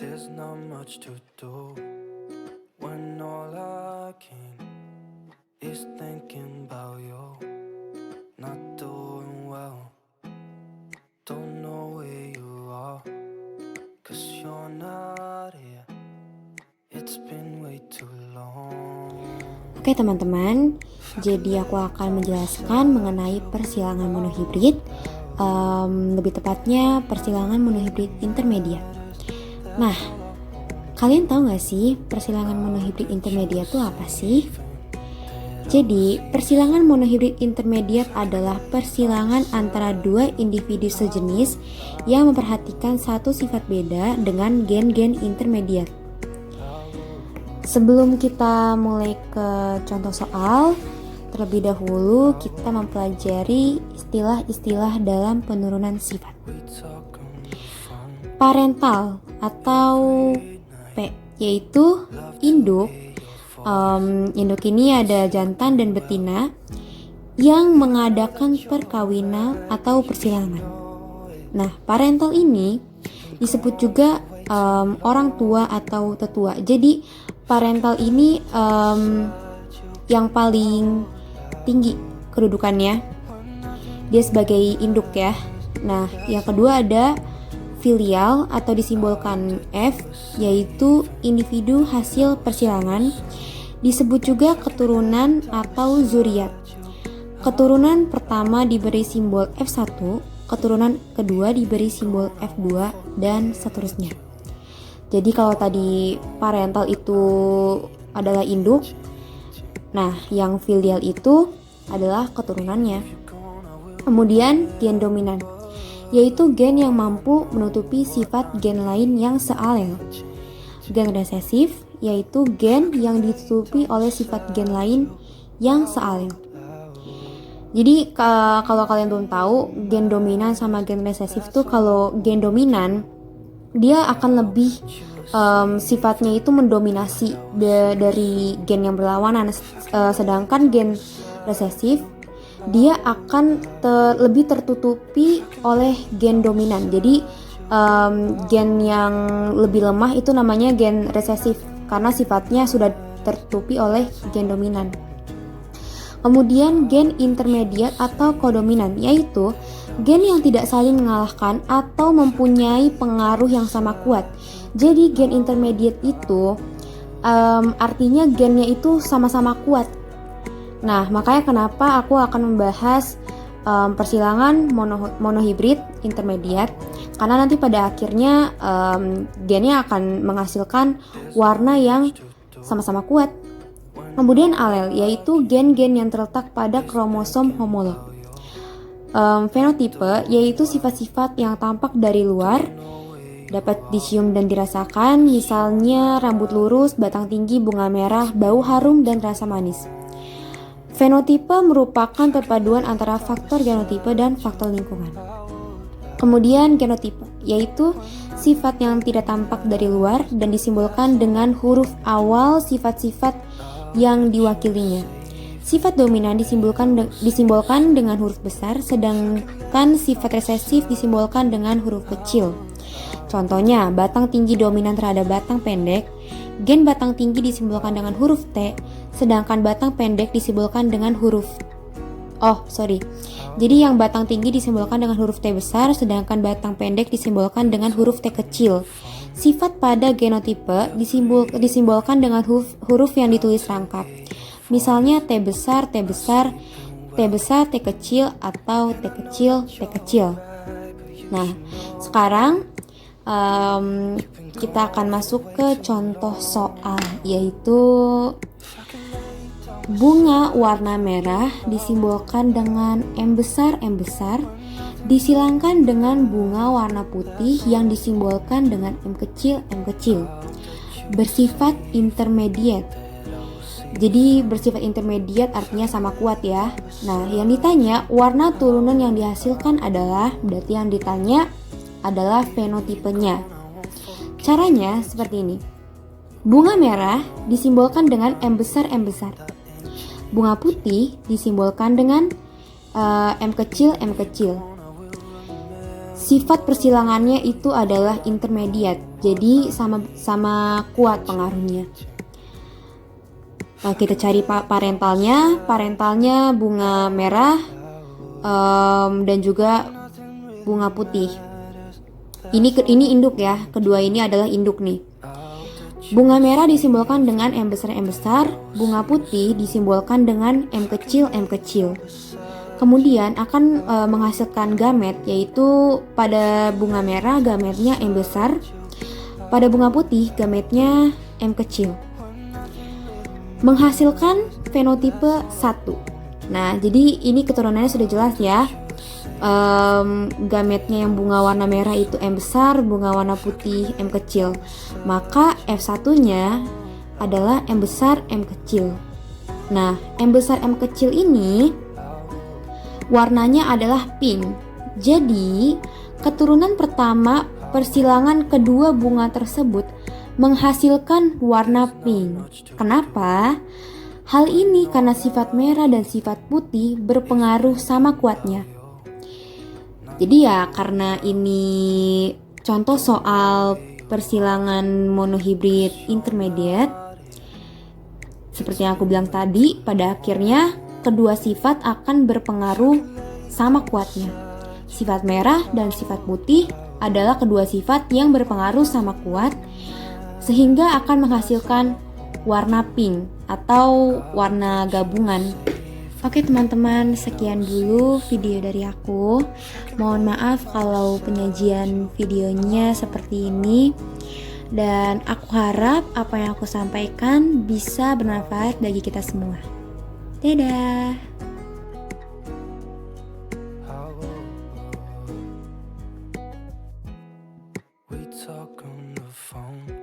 There's not much to do when all I can is thinking about you. Not doing well, don't know where you are, 'cause you're not here. It's been way too long. Oke teman-teman, jadi aku akan menjelaskan mengenai persilangan monohibrid, lebih tepatnya persilangan monohibrid intermediate. Nah, kalian tahu gak sih persilangan monohibrid intermediate itu apa sih? Jadi, persilangan monohibrid intermediate adalah persilangan antara dua individu sejenis yang memperhatikan satu sifat beda dengan gen-gen intermediate. Sebelum kita mulai ke contoh soal, terlebih dahulu kita mempelajari istilah-istilah dalam penurunan sifat. Parental atau P, yaitu induk. Induk ini ada jantan dan betina yang mengadakan perkawinan atau persilangan. Nah, parental ini disebut juga orang tua atau tetua. Jadi parental ini yang paling tinggi kedudukannya. Dia sebagai induk ya. Nah, yang kedua ada filial atau disimbolkan F, yaitu individu hasil persilangan, disebut juga keturunan atau zuriat. Keturunan pertama diberi simbol F1, keturunan kedua diberi simbol F2, dan seterusnya. Jadi kalau tadi parental itu adalah induk, nah yang filial itu adalah keturunannya. Kemudian gen dominan, yaitu gen yang mampu menutupi sifat gen lain yang sealel. Gen resesif, yaitu gen yang ditutupi oleh sifat gen lain yang sealel. Jadi kalau kalian belum tahu, gen dominan sama gen resesif tuh, kalau gen dominan dia akan lebih sifatnya itu mendominasi dari gen yang berlawanan, sedangkan gen resesif dia akan lebih tertutupi oleh gen dominan. Jadi gen yang lebih lemah itu namanya gen resesif karena sifatnya sudah tertutupi oleh gen dominan. Kemudian gen intermediate atau kodominan, yaitu gen yang tidak saling mengalahkan atau mempunyai pengaruh yang sama kuat. Jadi gen intermediate itu artinya gennya itu sama-sama kuat. Nah, makanya kenapa aku akan membahas persilangan monohibrid intermediate, karena nanti pada akhirnya gennya akan menghasilkan warna yang sama-sama kuat. Kemudian alel, yaitu gen-gen yang terletak pada kromosom homolog. Fenotipe, yaitu sifat-sifat yang tampak dari luar, dapat dicium dan dirasakan, misalnya rambut lurus, batang tinggi, bunga merah, bau harum, dan rasa manis. Fenotipe merupakan perpaduan antara faktor genotipe dan faktor lingkungan. Kemudian genotipe, yaitu sifat yang tidak tampak dari luar dan disimbolkan dengan huruf awal sifat-sifat yang diwakilinya. Sifat dominan disimbolkan dengan huruf besar, sedangkan sifat resesif disimbolkan dengan huruf kecil. Contohnya, batang tinggi dominan terhadap batang pendek. Gen batang tinggi disimbolkan dengan huruf T, sedangkan batang pendek disimbolkan dengan huruf Jadi yang batang tinggi disimbolkan dengan huruf T besar, sedangkan batang pendek disimbolkan dengan huruf T kecil. Sifat pada genotipe disimbolkan dengan huruf yang ditulis rangkap. Misalnya T besar, T besar, T besar, T kecil, atau T kecil, T kecil. Nah, sekarang kita akan masuk ke contoh soal, yaitu bunga warna merah disimbolkan dengan M besar, disilangkan dengan bunga warna putih yang disimbolkan dengan M kecil, bersifat intermediate. Jadi bersifat intermediate artinya sama kuat ya. Nah, yang ditanya warna turunan yang dihasilkan berarti yang ditanya adalah fenotipenya. Caranya seperti ini. Bunga merah disimbolkan dengan M besar. Bunga putih disimbolkan dengan M kecil. sifat persilangannya itu adalah intermediate, jadi sama kuat pengaruhnya. Kita cari parentalnya bunga merah dan juga bunga putih. Ini induk ya, kedua ini adalah induk nih. Bunga merah disimbolkan dengan M besar, bunga putih disimbolkan dengan M kecil. Kemudian akan menghasilkan gamet, yaitu pada bunga merah gametnya M besar, pada bunga putih gametnya M kecil. Menghasilkan fenotipe 1. Nah, jadi ini keturunannya sudah jelas ya. Gametnya yang bunga warna merah itu M besar, bunga warna putih M kecil. Maka F1-nya adalah M besar M kecil. Nah, M besar M kecil ini warnanya adalah pink. Jadi, keturunan pertama persilangan kedua bunga tersebut menghasilkan warna pink. Kenapa? Hal ini karena sifat merah dan sifat putih berpengaruh sama kuatnya. Jadi ya karena ini contoh soal persilangan monohibrid intermediate, seperti yang aku bilang tadi, pada akhirnya kedua sifat akan berpengaruh sama kuatnya. Sifat merah dan sifat putih adalah kedua sifat yang berpengaruh sama kuat, sehingga akan menghasilkan warna pink atau warna gabungan. Oke teman-teman, sekian dulu video dari aku. Mohon maaf kalau penyajian videonya seperti ini, dan aku harap apa yang aku sampaikan bisa bermanfaat bagi kita semua. Dadah. We talk on the phone.